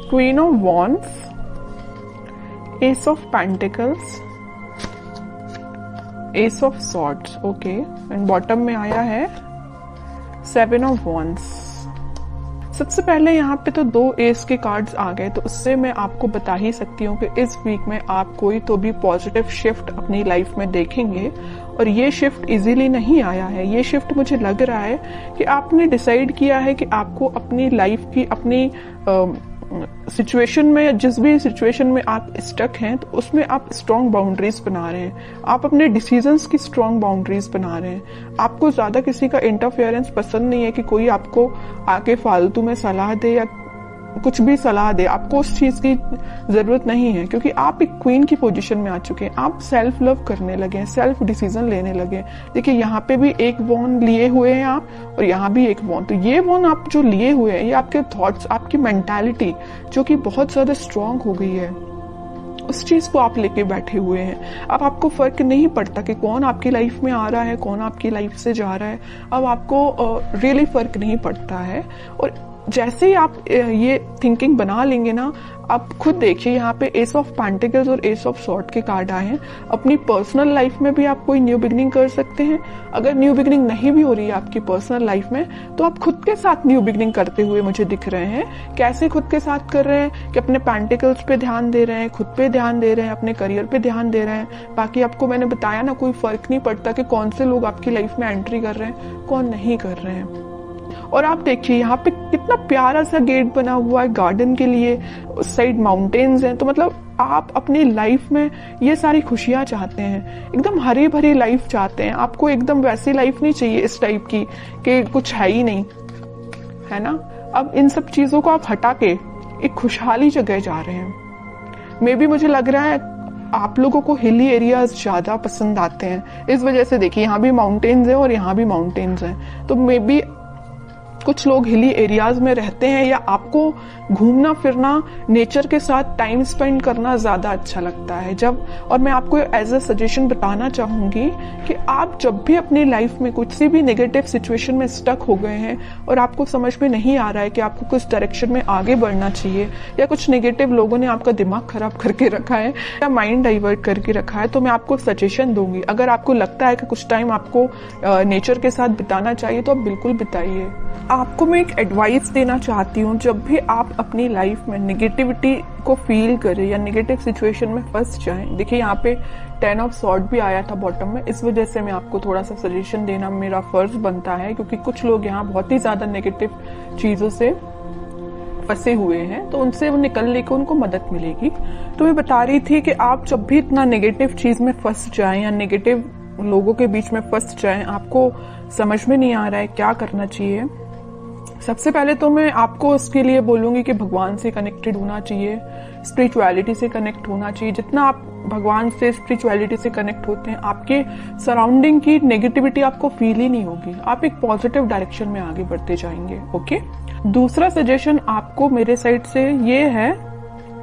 Queen of wands, S of pentacles, S of swords, okay, and bottom में आया है 7 of wands. सबसे पहले यहाँ पे तो 2 एस के कार्ड्स आ गए, तो उससे मैं आपको बता ही सकती हूँ कि इस वीक में आप कोई तो भी पॉजिटिव शिफ्ट अपनी लाइफ में देखेंगे। और ये शिफ्ट इजीली नहीं आया है, ये शिफ्ट मुझे लग रहा है कि आपने डिसाइड किया है कि आपको अपनी लाइफ की, अपनी सिचुएशन में, जिस भी सिचुएशन में आप स्टक हैं, तो उसमें आप स्ट्रॉन्ग बाउंड्रीज बना रहे हैं, आप अपने डिसीजंस की स्ट्रॉन्ग बाउंड्रीज बना रहे हैं। आपको ज्यादा किसी का इंटरफेरेंस पसंद नहीं है कि कोई आपको आके फालतू में सलाह दे या कुछ भी सलाह दे, आपको उस चीज की जरूरत नहीं है, क्योंकि आप एक क्वीन की पोजीशन में आ चुके हैं। आप सेल्फ लव करने लगे हैं, सेल्फ डिसीजन लेने लगे हैं। देखिए यहाँ पे भी एक वॉन लिए हुए हैं आप, और यहाँ भी एक वॉन। तो ये वॉन आप जो लिए हुए हैं, ये आपके थॉट्स, आपकी मेंटालिटी जो कि बहुत ज्यादा स्ट्रांग हो गई है, उस चीज को आप लेके बैठे हुए हैं। अब आपको फर्क नहीं पड़ता कि कौन आपकी लाइफ में आ रहा है, कौन आपकी लाइफ से जा रहा है। अब आपको रियली फर्क नहीं पड़ता है। और जैसे ही आप ये थिंकिंग बना लेंगे ना, आप खुद देखिए यहाँ पे एस ऑफ पेंटिकल्स और एस ऑफ सॉर्ड के कार्ड आए हैं। अपनी पर्सनल लाइफ में भी आप कोई न्यू बिगनिंग कर सकते हैं। अगर न्यू बिगनिंग नहीं भी हो रही है आपकी पर्सनल लाइफ में, तो आप खुद के साथ न्यू बिगनिंग करते हुए मुझे दिख रहे हैं। कैसे खुद के साथ कर रहे हैं कि अपने पेंटिकल्स पे ध्यान दे रहे हैं, खुद पे ध्यान दे रहे हैं, अपने करियर पे ध्यान दे रहे हैं। बाकी आपको मैंने बताया ना, कोई फर्क नहीं पड़ता कि कौन से लोग आपकी लाइफ में एंट्री कर रहे हैं, कौन नहीं कर रहे हैं। और आप देखिए यहाँ पे कितना प्यारा सा गेट बना हुआ है गार्डन के लिए, उस साइड माउंटेन्स हैं। तो मतलब आप अपनी लाइफ में ये सारी खुशियां चाहते हैं, एकदम हरी भरी लाइफ चाहते हैं। आपको एकदम वैसी लाइफ नहीं चाहिए इस टाइप की कि कुछ है ही नहीं, है ना। अब इन सब चीजों को आप हटा के एक खुशहाली जगह जा रहे हैं। मे बी मुझे लग रहा है आप लोगों को हिली एरियाज ज्यादा पसंद आते हैं, इस वजह से देखिए यहाँ भी माउंटेन्स हैं और यहाँ भी माउंटेन्स हैं। तो मे बी कुछ लोग हिली एरियाज में रहते हैं, या आपको घूमना फिरना, नेचर के साथ टाइम स्पेंड करना ज्यादा अच्छा लगता है। जब, और मैं आपको एज अ सजेशन बताना चाहूंगी कि आप जब भी अपनी लाइफ में कुछ सी भी नेगेटिव सिचुएशन में स्टक हो गए हैं और आपको समझ में नहीं आ रहा है कि आपको किस डायरेक्शन में आगे बढ़ना चाहिए, या कुछ नेगेटिव लोगों ने आपका दिमाग खराब करके रखा है या माइंड डाइवर्ट करके रखा है, तो मैं आपको सजेशन दूंगी, अगर आपको लगता है कि कुछ टाइम आपको नेचर के साथ बिताना चाहिए तो आप बिल्कुल बिताइए। आपको मैं एक एडवाइस देना चाहती हूँ, जब भी आप अपनी लाइफ में नेगेटिविटी को फील करें या नेगेटिव सिचुएशन में फंस जाएं, देखिए यहाँ पे 10 ऑफ सॉर्ड भी आया था बॉटम में, इस वजह से मैं आपको थोड़ा सा सजेशन देना मेरा फर्ज बनता है, क्योंकि कुछ लोग यहाँ बहुत ही ज्यादा नेगेटिव चीजों से फंसे हुए हैं, तो उनसे वो निकलने को उनको मदद मिलेगी। तो मैं बता रही थी कि आप जब भी इतना नेगेटिव चीज में फंस जाएं या नेगेटिव लोगों के बीच में फंस जाएं, आपको समझ में नहीं आ रहा है क्या करना चाहिए, सबसे पहले तो मैं आपको इसके लिए बोलूंगी कि भगवान से कनेक्टेड होना चाहिए, स्पिरिचुअलिटी से कनेक्ट होना चाहिए। जितना आप भगवान से, स्पिरिचुअलिटी से कनेक्ट होते हैं, आपके सराउंडिंग की नेगेटिविटी आपको फील ही नहीं होगी, आप एक पॉजिटिव डायरेक्शन में आगे बढ़ते जाएंगे। ओके, दूसरा सजेशन आपको मेरे साइड से ये है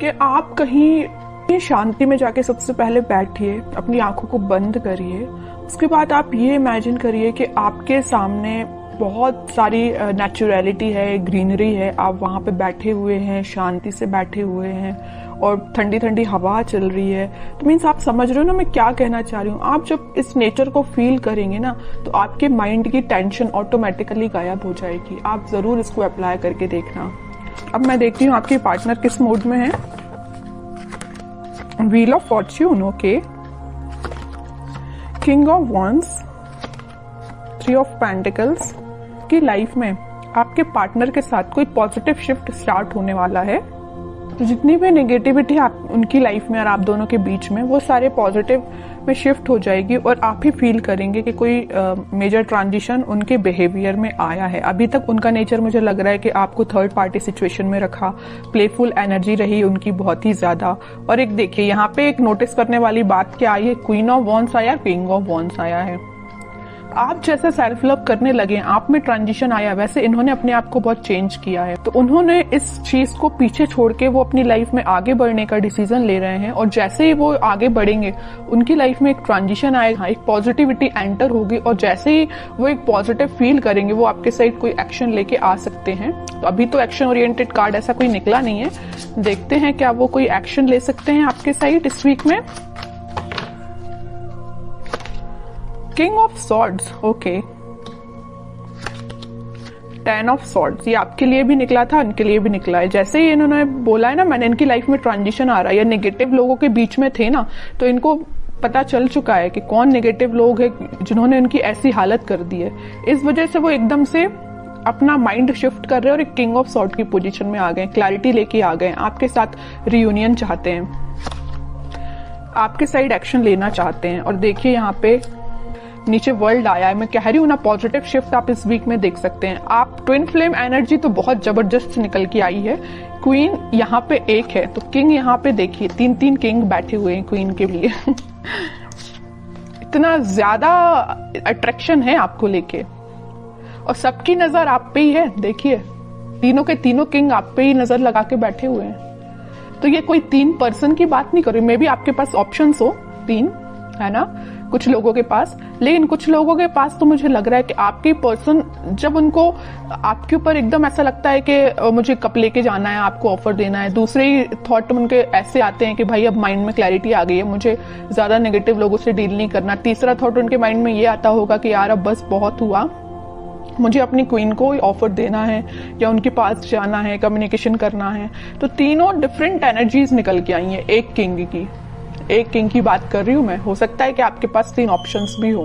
कि आप कहीं शांति में जाके सबसे पहले बैठिए, अपनी आंखों को बंद करिए। उसके बाद आप ये इमेजिन करिए कि आपके सामने बहुत सारी नेचुरलिटी है, ग्रीनरी है, आप वहां पे बैठे हुए हैं, शांति से बैठे हुए हैं और ठंडी ठंडी हवा चल रही है। तो मीन्स आप समझ रहे हो ना मैं क्या कहना चाह रही हूँ। आप जब इस नेचर को फील करेंगे ना, तो आपके माइंड की टेंशन ऑटोमेटिकली गायब हो जाएगी। आप जरूर इसको अप्लाई करके देखना। अब मैं देखती हूँ आपके पार्टनर किस मूड में है। Wheel of Fortune, okay, king of wands, 3 of pentacles. की लाइफ में आपके पार्टनर के साथ कोई पॉजिटिव शिफ्ट स्टार्ट होने वाला है। तो जितनी भी नेगेटिविटी आप उनकी लाइफ में और आप दोनों के बीच में, वो सारे पॉजिटिव में शिफ्ट हो जाएगी और आप ही फील करेंगे कि कोई मेजर ट्रांजिशन उनके बिहेवियर में आया है। अभी तक उनका नेचर मुझे लग रहा है कि आपको थर्ड पार्टी सिचुएशन में रखा, प्लेफुल एनर्जी रही उनकी बहुत ही ज्यादा। और एक देखिए यहाँ पे एक नोटिस करने वाली बात क्या आई है, क्वीन ऑफ वॉन्ड्स आया, किंग ऑफ वॉन्ड्स आया है। आप जैसे सेल्फ लव करने लगे, आप में ट्रांजिशन आया, वैसे इन्होंने अपने आप को बहुत चेंज किया है। तो उन्होंने इस चीज को पीछे छोड़ के वो अपनी लाइफ में आगे बढ़ने का डिसीजन ले रहे हैं, और जैसे ही वो आगे बढ़ेंगे उनकी लाइफ में एक ट्रांजिशन आएगा, एक पॉजिटिविटी एंटर होगी, और जैसे ही वो एक पॉजिटिव फील करेंगे वो आपके साइड कोई एक्शन लेके आ सकते हैं। तो अभी तो एक्शन ओरिएंटेड कार्ड ऐसा कोई निकला नहीं है, देखते हैं क्या वो कोई एक्शन ले सकते हैं आपके साइड इस वीक में। King of swords, okay, 10 of swords, ये आपके लिए भी निकला था, इनके लिए भी निकला है। जैसे ही इन्होंने बोला है ना मैंने, इनकी लाइफ में ट्रांजिशन आ रहा है, या नेगेटिव लोगों के बीच में थे ना, तो इनको पता चल चुका है कि कौन नेगेटिव लोग हैं जिन्होंने इनकी ऐसी हालत कर दी है। इस वजह से वो एकदम से अपना माइंड शिफ्ट कर रहे हैं और एक किंग ऑफ सॉर्ड की पोजीशन में आ गए, क्लैरिटी लेके आ गए, आपके साथ रियूनियन चाहते हैं, आपके साइड एक्शन लेना चाहते हैं। और देखिए यहाँ पे नीचे वर्ल्ड आया है, मैं कह रही हूँ ना, पॉजिटिव शिफ्ट आप इस वीक में देख सकते हैं। आप ट्विन फ्लेम एनर्जी तो बहुत जबरदस्त निकल के आई है। क्वीन यहाँ पे एक है, तो किंग यहाँ पे देखिए 3-3 किंग बैठे हुए हैं क्वीन के लिए इतना ज्यादा अट्रैक्शन है आपको लेके, और सबकी नजर आप पे ही है। देखिए तीनों के तीनों किंग आप पे ही नजर लगा के बैठे हुए हैं। तो ये कोई 3 पर्सन की बात नहीं कर रही, मे बी आपके पास ऑप्शंस हो 3, है ना, कुछ लोगों के पास, लेकिन कुछ लोगों के पास तो मुझे लग रहा है कि आपके पर्सन जब उनको आपके ऊपर एकदम ऐसा लगता है कि मुझे कप लेके जाना है, आपको ऑफर देना है, दूसरे ही थॉट उनके ऐसे आते हैं कि भाई अब माइंड में क्लैरिटी आ गई है, मुझे ज्यादा नेगेटिव लोगों से डील नहीं करना। तीसरा थॉट उनके माइंड में ये आता होगा कि यार अब बस बहुत हुआ, मुझे अपनी क्वीन को ऑफर देना है या उनके पास जाना है, कम्युनिकेशन करना है। तो तीनों डिफरेंट एनर्जीज निकल के आई हैं एक किंग की बात कर रही हूं मैं। हो सकता है कि आपके पास 3 ऑप्शंस भी हो।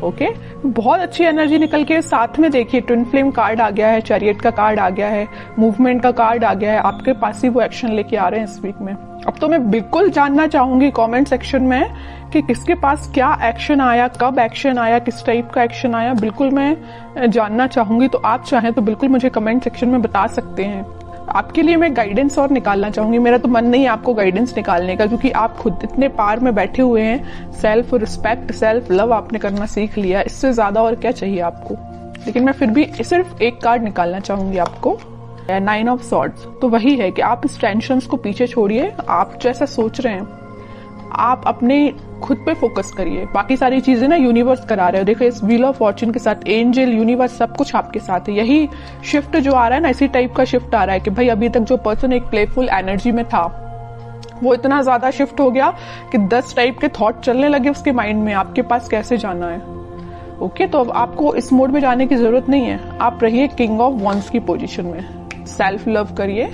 ओके, बहुत अच्छी एनर्जी निकल के साथ में देखिए ट्विन फ्लेम कार्ड आ गया है, चैरियट का कार्ड आ गया है, मूवमेंट का कार्ड आ गया है, आपके पास ही वो एक्शन लेके आ रहे हैं इस वीक में। अब तो मैं बिल्कुल जानना चाहूंगी कमेंट सेक्शन में कि किसके पास क्या एक्शन आया, कब एक्शन आया, किस टाइप का एक्शन आया, बिल्कुल मैं जानना चाहूंगी। तो आप चाहें तो बिल्कुल मुझे कमेंट सेक्शन में बता सकते हैं। आपके लिए मैं गाइडेंस और निकालना चाहूंगी, मेरा तो मन नहीं है आपको गाइडेंस निकालने का, क्योंकि आप खुद इतने पार में बैठे हुए हैं। सेल्फ रिस्पेक्ट, सेल्फ लव आपने करना सीख लिया, इससे ज्यादा और क्या चाहिए आपको। लेकिन मैं फिर भी सिर्फ एक कार्ड निकालना चाहूंगी आपको, 9 ऑफ सॉर्ड्स। तो वही है कि आप इस टेंशन को पीछे छोड़िए, आप जैसा सोच रहे हैं आप अपने खुद पे फोकस करिए, बाकी सारी चीजें ना यूनिवर्स करा रहे हो। देखो इस व्हील ऑफ फॉर्च्यून के साथ एंजल, यूनिवर्स, सब कुछ आपके साथ है। यही शिफ्ट जो आ रहा है ना, इसी टाइप का शिफ्ट आ रहा है कि भाई अभी तक जो पर्सन एक प्लेफुल एनर्जी में था वो इतना ज्यादा शिफ्ट हो गया कि 10 टाइप के थॉट चलने लगे उसके माइंड में, आपके पास कैसे जाना है। ओके, तो अब आपको इस मोड में जाने की जरूरत नहीं है, आप रहिए किंग ऑफ वॉन्ड्स की पोजीशन में, सेल्फ लव करिए,